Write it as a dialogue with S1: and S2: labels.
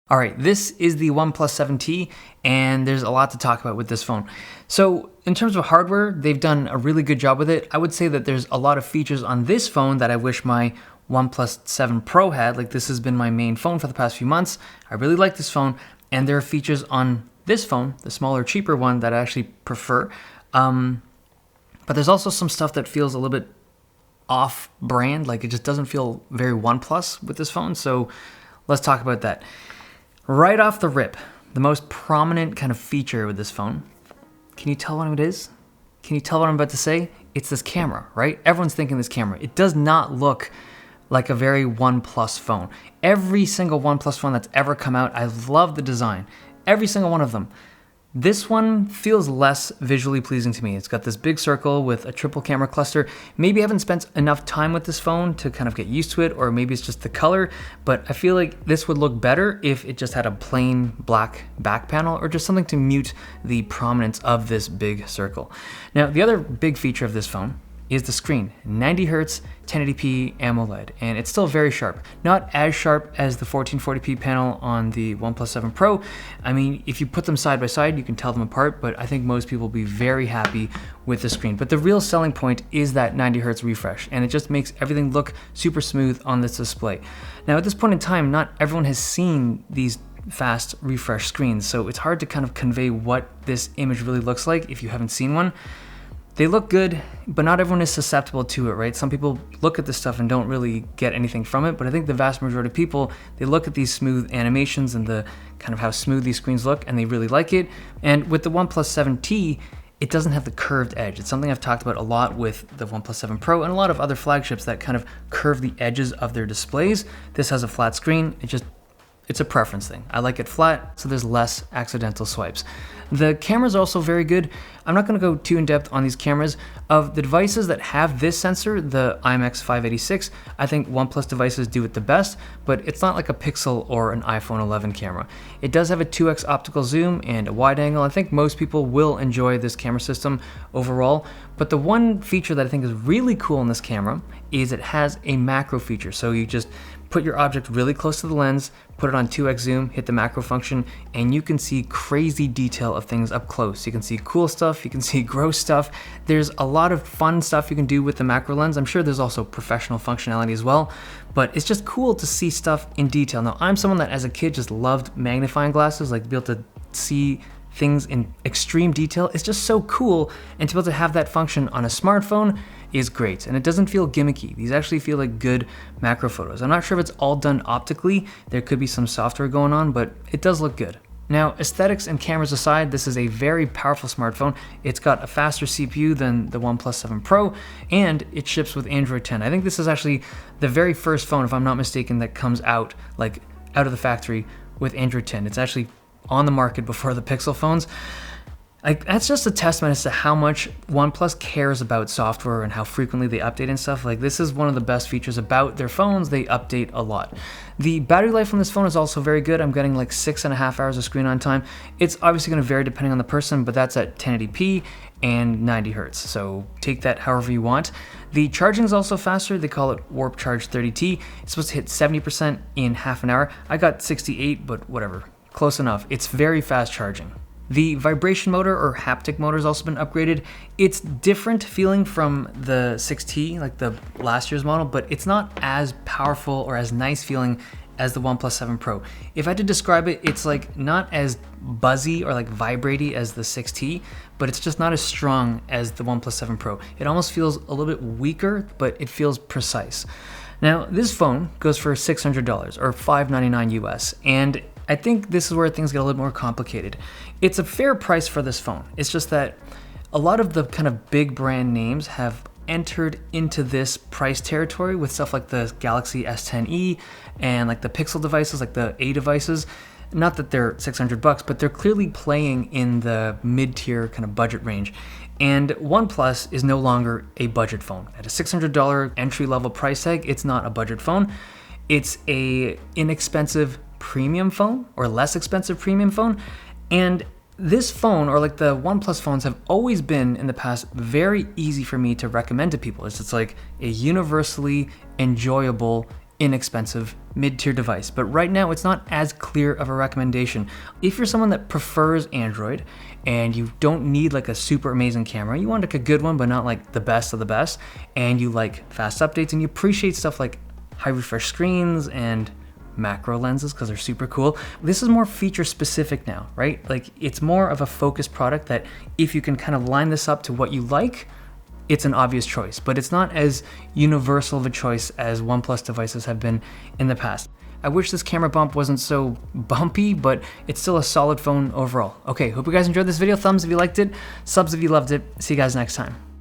S1: All right, this is the OnePlus 7T, and there's a lot to talk about with this phone. So in terms of hardware, they've done a really good job with it. I would say that there's a lot of features on this phone that I wish my OnePlus 7 Pro had. Like, this has been my main phone for the past few months. I really like this phone, and there are features on this phone, the smaller, cheaper one, that I actually prefer. But there's also some stuff that feels a little bit off-brand. Like, it just doesn't feel very OnePlus with this phone, so let's talk about that. Right off the rip, the most prominent kind of feature with this phone, can you tell what it is? Can you tell what I'm about to say? It's this camera, right? Everyone's thinking this camera. It does not look like a very OnePlus phone. Every single OnePlus phone that's ever come out, I love the design. Every single one of them. This one feels less visually pleasing to me. It's got this big circle with a triple camera cluster. Maybe I haven't spent enough time with this phone to kind of get used to it, or maybe it's just the color, but I feel like this would look better if it just had a plain black back panel or just something to mute the prominence of this big circle. Now, the other big feature of this phone is the screen, 90 Hz, 1080p AMOLED, and it's still very sharp. Not as sharp as the 1440p panel on the OnePlus 7 Pro. I mean, if you put them side by side, you can tell them apart, but I think most people will be very happy with the screen. But the real selling point is that 90 Hz refresh, and it just makes everything look super smooth on this display. Now, at this point in time, not everyone has seen these fast refresh screens, so it's hard to kind of convey what this image really looks like if you haven't seen one. They look good, but not everyone is susceptible to it, right? Some people look at this stuff and don't really get anything from it, but I think the vast majority of people, they look at these smooth animations and the kind of how smooth these screens look, and they really like it. And with the OnePlus 7T, it doesn't have the curved edge. It's something I've talked about a lot with the OnePlus 7 Pro and a lot of other flagships that kind of curve the edges of their displays. This has a flat screen. It's a preference thing. I like it flat, so there's less accidental swipes. The cameras are also very good. I'm not gonna go too in depth on these cameras. Of the devices that have this sensor, the IMX586, I think OnePlus devices do it the best, but it's not like a Pixel or an iPhone 11 camera. It does have a 2x optical zoom and a wide angle. I think most people will enjoy this camera system overall, but the one feature that I think is really cool in this camera is it has a macro feature. So you just put your object really close to the lens, put it on 2x zoom, hit the macro function, and you can see crazy detail of things up close. You can see cool stuff, you can see gross stuff. There's a lot of fun stuff you can do with the macro lens. I'm sure there's also professional functionality as well, but it's just cool to see stuff in detail. Now, I'm someone that as a kid just loved magnifying glasses, like to be able to see things in extreme detail. It's just so cool, and to be able to have that function on a smartphone is great, and it doesn't feel gimmicky. These actually feel like good macro photos. I'm not sure if it's all done optically. There could be some software going on, but it does look good. Now, aesthetics and cameras aside, this is a very powerful smartphone. It's got a faster CPU than the OnePlus 7 Pro, and it ships with Android 10. I think this is actually the very first phone, if I'm not mistaken, that comes out of the factory with Android 10. It's actually on the market before the Pixel phones. That's just a testament as to how much OnePlus cares about software and how frequently they update and stuff. Like, this is one of the best features about their phones. They update a lot. The battery life on this phone is also very good. I'm getting like 6.5 hours of screen on time. It's obviously going to vary depending on the person, but that's at 1080p and 90 Hz. So take that however you want. The charging is also faster. They call it Warp Charge 30T. It's supposed to hit 70% in half an hour. I got 68, but whatever. Close enough. It's very fast charging. The vibration motor or haptic motor has also been upgraded. It's different feeling from the 6T, like the last year's model, but it's not as powerful or as nice feeling as the OnePlus 7 Pro. If I had to describe it, it's like not as buzzy or like vibraty as the 6T, but it's just not as strong as the OnePlus 7 Pro. It almost feels a little bit weaker, but it feels precise. Now, this phone goes for $600 or $599 US, and I think this is where things get a little more complicated. It's a fair price for this phone. It's just that a lot of the kind of big brand names have entered into this price territory with stuff like the Galaxy S10e and like the Pixel devices, like the A devices. Not that they're $600, but they're clearly playing in the mid-tier kind of budget range. And OnePlus is no longer a budget phone. At a $600 entry-level price tag, it's not a budget phone. It's a inexpensive premium phone or less expensive premium phone. And this phone, or like the OnePlus phones, have always been in the past very easy for me to recommend to people. It's like a universally enjoyable inexpensive mid-tier device. But right now it's not as clear of a recommendation. If you're someone that prefers Android and you don't need like a super amazing camera, you want like a good one but not like the best of the best, and you like fast updates and you appreciate stuff like high refresh screens and macro lenses because they're super cool, this is more feature specific now, right? Like it's more of a focused product that if you can kind of line this up to what you like, it's an obvious choice, but it's not as universal of a choice as OnePlus devices have been in the past. I wish this camera bump wasn't so bumpy, but it's still a solid phone overall. Okay, hope you guys enjoyed this video. Thumbs if you liked it, subs if you loved it. See you guys next time.